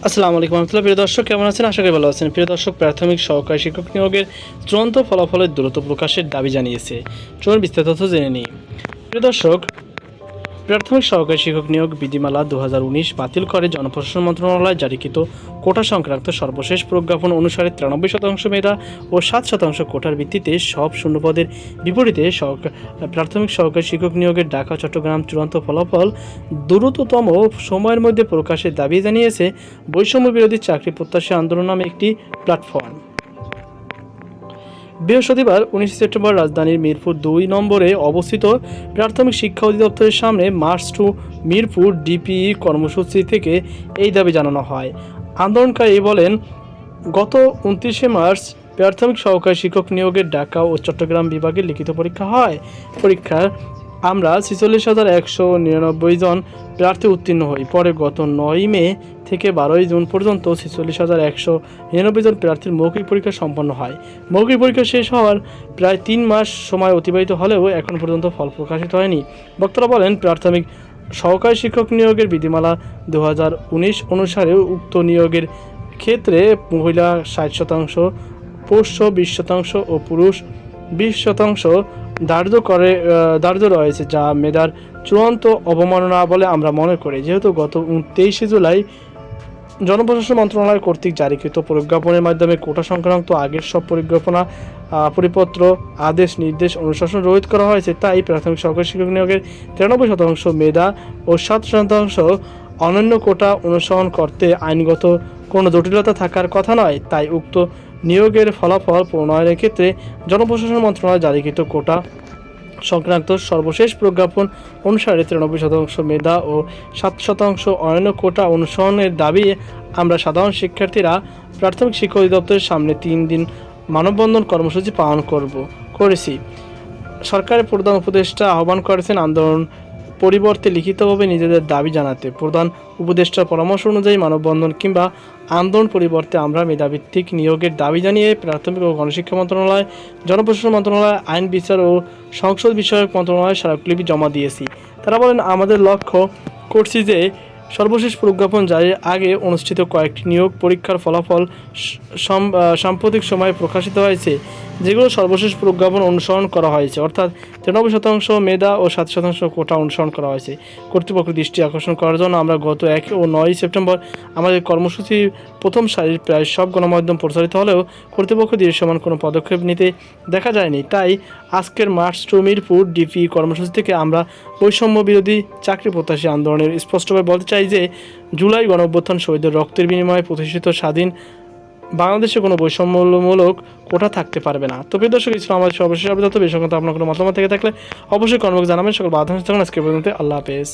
আসসালামু আলাইকুম রহমতুল্লাহ। প্রিয় দর্শক, কেমন আছেন? আশা করি ভালো আছেন। প্রিয় দর্শক, প্রাথমিক সহকারী শিক্ষক নিয়োগের চূড়ান্ত ফলাফলের দ্রুত প্রকাশের দাবি জানিয়েছে। চলুন বিস্তারিত তথ্য জেনে নিই। প্রিয় দর্শক, প্রাথমিক সহকারী শিক্ষক নিয়োগ বিধিমালা 2019 বাতিল করে জনপ্রশাসন মন্ত্রণালয় জারিকৃত কোটা সংক্রান্ত সর্বশেষ প্রজ্ঞাপন অনুসারে 93% মেধা ও 7% কোটার ভিত্তিতে সব শূন্যপদের বিপরীতে প্রাথমিক সহকারী শিক্ষক নিয়োগের ঢাকা চট্টগ্রাম চূড়ান্ত ফলাফল দ্রুততম সময়ের মধ্যে প্রকাশের দাবি জানিয়েছে বৈষম্য বিরোধী চাকরি প্রত্যাশী আন্দোলন নামে একটি প্ল্যাটফর্ম। বৃহস্পতিবার 19 সেপ্টেম্বর রাজধানীর মিরপুর 2 নম্বরে অবস্থিত প্রাথমিক শিক্ষা অধিদপ্তরের সামনে মার্চ টু মিরপুর ডিপিই কর্মসূচি থেকে এই দাবি জানানো হয়। আন্দোলনকারী বলেন, গত 29 মার্চ প্রাথমিক সহকারী শিক্ষক নিয়োগের ঢাকা ও চট্টগ্রাম বিভাগে লিখিত পরীক্ষা হয়। পরীক্ষার আমরা 46,199 জন প্রার্থী উত্তীর্ণ হই। পরে গত 9 মে থেকে 12 জুন পর্যন্ত 46,199 জন প্রার্থীর মৌখিক পরীক্ষা সম্পন্ন হয়। মৌখিক পরীক্ষা শেষ হওয়ার প্রায় 3 মাস সময় অতিবাহিত হলেও এখন পর্যন্ত ফল প্রকাশিত হয়নি। বক্তারা বলেন, প্রাথমিক সহকারী শিক্ষক নিয়োগের বিধিমালা 2019 অনুসারে উক্ত নিয়োগের ক্ষেত্রে মহিলা 60%, পোষ্য 20% ও পুরুষ 20% ধার্য রয়েছে, যা মেধার চূড়ান্ত অবমাননা বলে আমরা মনে করি। যেহেতু গত 23 জুলাই জনপ্রশাসন মন্ত্রণালয় কর্তৃক জারিকৃত প্রজ্ঞাপনের মাধ্যমে কোটা সংক্রান্ত আগের সব পরিপত্র, আদেশ, নির্দেশ অনুশাসন রহিত করা হয়েছে, তাই প্রাথমিক সহকারী শিক্ষক নিয়োগের 93% মেধা ও 7% অনন্য কোটা অনুসরণ করতে আইনগত কোনো জটিলতা থাকার কথা নয়। তাই উক্ত নিয়োগের ফলাফল প্রণয়নের ক্ষেত্রে জনপ্রশাসন মন্ত্রণালয় জারিকৃত কোটা সংক্রান্ত সর্বশেষ প্রজ্ঞাপন অনুসারে 93% মেধা ও 7% অনন্য কোটা অনুসরণের দাবি আমরা সাধারণ শিক্ষার্থীরা প্রাথমিক শিক্ষা অধিদপ্তরের সামনে 3 দিন মানববন্ধন কর্মসূচি পালন করেছি। সরকারের প্রধান উপদেষ্টা আহ্বান করেছেন আন্দোলন পরিবর্তে লিখিতভাবে নিজেদের দাবি জানাতে। প্রধান উপদেষ্টার পরামর্শ অনুযায়ী মানববন্ধন কিংবা আন্দোলন পরিবর্তে আমরা মেধাভিত্তিক নিয়োগের দাবি জানিয়ে প্রাথমিক ও গণশিক্ষা মন্ত্রণালয়, জনপ্রশাসন মন্ত্রণালয়, আইন বিচার ও সংসদ বিষয়ক মন্ত্রণালয়ে স্মারকলিপি জমা দিয়েছি। তারা বলেন, আমাদের লক্ষ্য করছি যে সর্বশেষ প্রজ্ঞাপন জারির আগে অনুষ্ঠিত কয়েকটি নিয়োগ পরীক্ষার ফলাফল সাম্প্রতিক সময়ে প্রকাশিত হয়েছে, যেগুলো সর্বশেষ প্রজ্ঞাপন অনুসরণ করা হয়েছে, অর্থাৎ 93% মেধা ও 7% কোটা অনুসরণ করা হয়েছে। কর্তৃপক্ষের দৃষ্টি আকর্ষণ করার জন্য আমরা গত 1 ও 9 সেপ্টেম্বর আমাদের কর্মসূচি প্রথম সারির প্রায় সব গণমাধ্যম প্রচারিত হলেও কর্তৃপক্ষ দৃশ্যমান কোনো পদক্ষেপ নিতে দেখা যায়নি। তাই আজকের মার্চ টু মিরপুর ডিপিই কর্মসূচি থেকে আমরা বৈষম্য বিরোধী চাকরি প্রত্যাশী আন্দোলনের স্পষ্টভাবে বলতে চাই যে জুলাই গণঅভ্যুত্থান শহীদের রক্তের বিনিময়ে প্রতিষ্ঠিত স্বাধীন বাংলাদেশে কোনো বৈষম্যমূলক কোটা থাকতে পারবে না। তো প্রিয় দর্শক, ইসলাম আমাদের সর্বশেষ আপডেট। এই সংক্রান্ত আপনার কোনো মতামত থেকে থাকলে অবশ্যই কর্মক জানাবেন। সকল বাধা থাকুন। আজকে পর্যন্ত আল্লাহ হাফেজ।